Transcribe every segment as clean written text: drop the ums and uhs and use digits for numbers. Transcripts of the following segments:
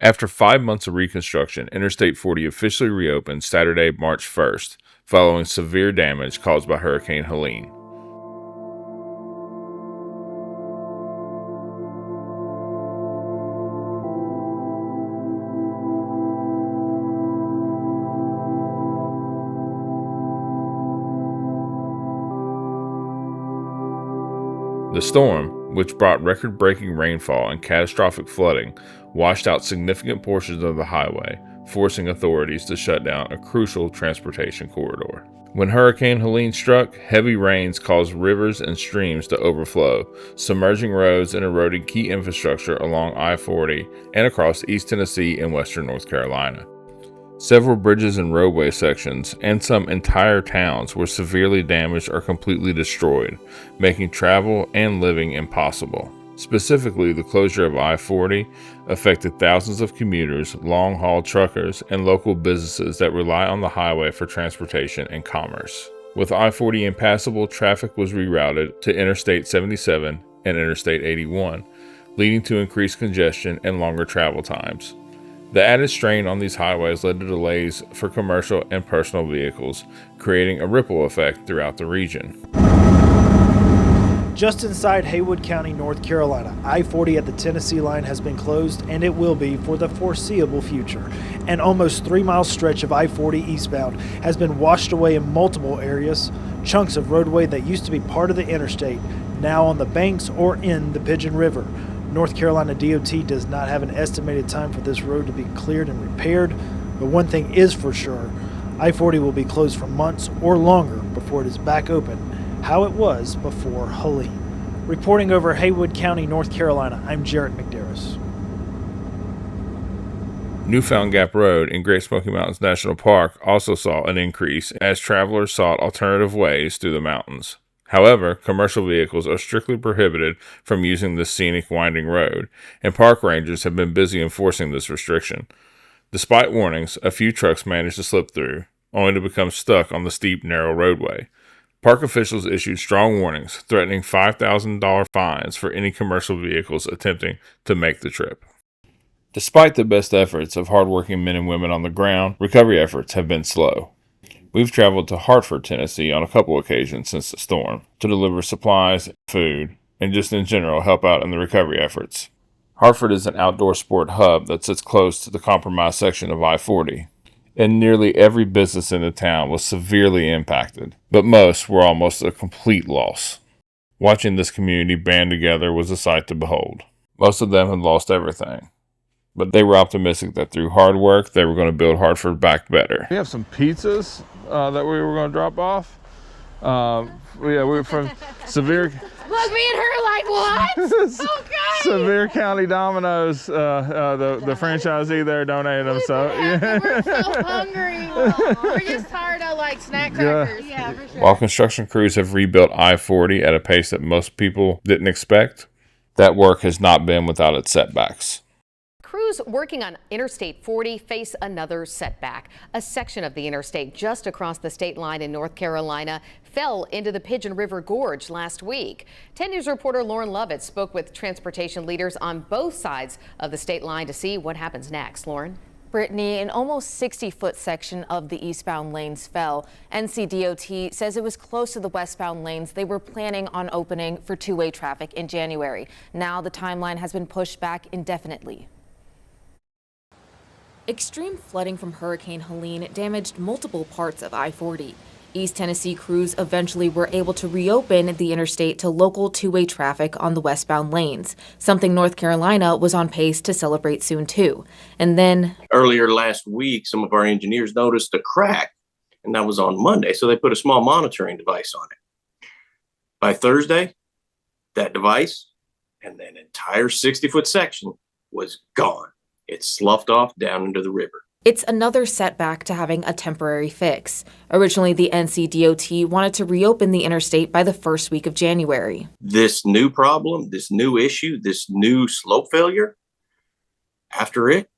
After 5 months of reconstruction, Interstate 40 officially reopened Saturday, March 1st, following severe damage caused by Hurricane Helene. The storm, which brought record-breaking rainfall and catastrophic flooding, washed out significant portions of the highway, forcing authorities to shut down a crucial transportation corridor. When Hurricane Helene struck, heavy rains caused rivers and streams to overflow, submerging roads and eroding key infrastructure along I-40 and across East Tennessee and western North Carolina. Several bridges and roadway sections, and some entire towns, were severely damaged or completely destroyed, making travel and living impossible. Specifically, the closure of I-40 affected thousands of commuters, long-haul truckers, and local businesses that rely on the highway for transportation and commerce. With I-40 impassable, traffic was rerouted to Interstate 77 and Interstate 81, leading to increased congestion and longer travel times. The added strain on these highways led to delays for commercial and personal vehicles, creating a ripple effect throughout the region. Just inside Haywood County, North Carolina, I-40 at the Tennessee line has been closed, and it will be for the foreseeable future. An almost 3-mile stretch of I-40 eastbound has been washed away in multiple areas. Chunks of roadway that used to be part of the interstate, now on the banks or in the Pigeon River. North Carolina DOT does not have an estimated time for this road to be cleared and repaired, but one thing is for sure, I-40 will be closed for months or longer before it is back open, how it was before Helene. Reporting over Haywood County, North Carolina, I'm Jarrett McDarris. Newfound Gap Road in Great Smoky Mountains National Park also saw an increase as travelers sought alternative ways through the mountains. However, commercial vehicles are strictly prohibited from using this scenic winding road, and park rangers have been busy enforcing this restriction. Despite warnings, a few trucks managed to slip through, only to become stuck on the steep, narrow roadway. Park officials issued strong warnings, threatening $5,000 fines for any commercial vehicles attempting to make the trip. Despite the best efforts of hardworking men and women on the ground, recovery efforts have been slow. We've traveled to Hartford, Tennessee on a couple occasions since the storm to deliver supplies, food, and just in general help out in the recovery efforts. Hartford is an outdoor sport hub that sits close to the compromised section of I-40, and nearly every business in the town was severely impacted, but most were almost a complete loss. Watching this community band together was a sight to behold. Most of them had lost everything, but they were optimistic that through hard work, they were going to build Hartford back better. We have some pizzas that we were going to drop off. We were from Sevier. Look, me and her like, what? Okay. Sevier County Domino's, the franchisee there donated them. We're so hungry. We're just tired of like snack crackers. Yeah, for sure. While construction crews have rebuilt I-40 at a pace that most people didn't expect, that work has not been without its setbacks. Crews working on Interstate 40 face another setback. A section of the interstate just across the state line in North Carolina fell into the Pigeon River Gorge last week. 10 News reporter Lauren Lovett spoke with transportation leaders on both sides of the state line to see what happens next. Lauren? Brittany, an almost 60-foot section of the eastbound lanes fell. NCDOT says it was close to the westbound lanes they were planning on opening for two-way traffic in January. Now the timeline has been pushed back indefinitely. Extreme flooding from Hurricane Helene damaged multiple parts of I-40. East Tennessee crews eventually were able to reopen the interstate to local two-way traffic on the westbound lanes, something North Carolina was on pace to celebrate soon too. And then earlier last week, some of our engineers noticed a crack, and that was on Monday, so they put a small monitoring device on it. By Thursday, that device and that entire 60-foot section was gone. It sloughed off down into the river. It's another setback to having a temporary fix. Originally, the NCDOT wanted to reopen the interstate by the first week of January. This new problem, this new issue, this new slope failure, after it,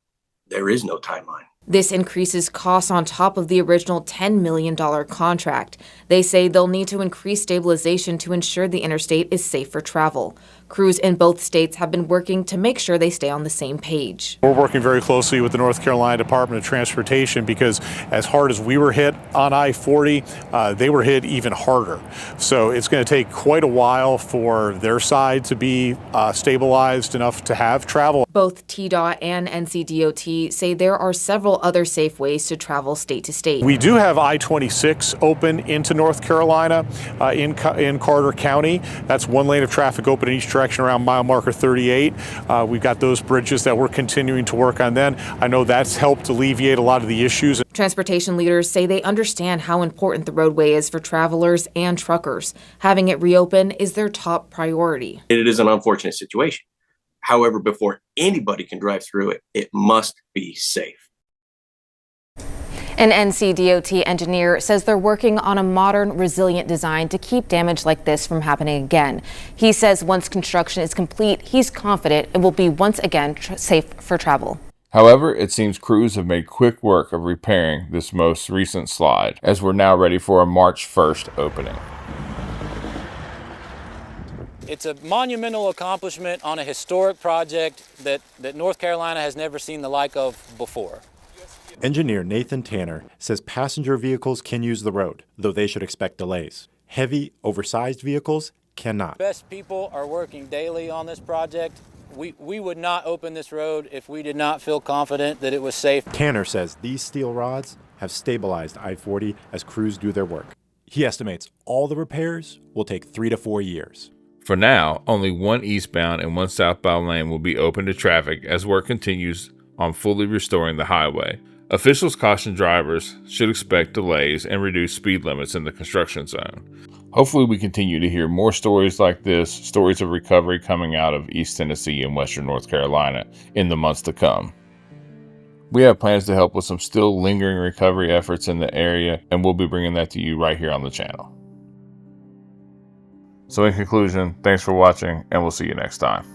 there is no timeline. This increases costs on top of the original $10 million contract. They say they'll need to increase stabilization to ensure the interstate is safe for travel. Crews in both states have been working to make sure they stay on the same page. We're working very closely with the North Carolina Department of Transportation because as hard as we were hit on I-40, they were hit even harder. So it's going to take quite a while for their side to be stabilized enough to have travel. Both TDOT and NCDOT say there are several other safe ways to travel state to state. We do have I-26 open into North Carolina in Carter County. That's one lane of traffic open in each direction around mile marker 38. We've got those bridges that we're continuing to work on then. I know that's helped alleviate a lot of the issues. Transportation leaders say they understand how important the roadway is for travelers and truckers. Having it reopen is their top priority. It is an unfortunate situation. However, before anybody can drive through it, it must be safe. An NCDOT engineer says they're working on a modern, resilient design to keep damage like this from happening again. He says once construction is complete, he's confident it will be once again safe for travel. However, it seems crews have made quick work of repairing this most recent slide, as we're now ready for a March 1st opening. It's a monumental accomplishment on a historic project that North Carolina has never seen the like of before. Engineer Nathan Tanner says passenger vehicles can use the road, though they should expect delays. Heavy, oversized vehicles cannot. Best people are working daily on this project. We would not open this road if we did not feel confident that it was safe. Tanner says these steel rods have stabilized I-40 as crews do their work. He estimates all the repairs will take 3 to 4 years. For now, only one eastbound and one southbound lane will be open to traffic as work continues on fully restoring the highway. Officials caution drivers should expect delays and reduced speed limits in the construction zone. Hopefully we continue to hear more stories like this, stories of recovery coming out of East Tennessee and Western North Carolina in the months to come. We have plans to help with some still lingering recovery efforts in the area, and we'll be bringing that to you right here on the channel. So in conclusion, thanks for watching, and we'll see you next time.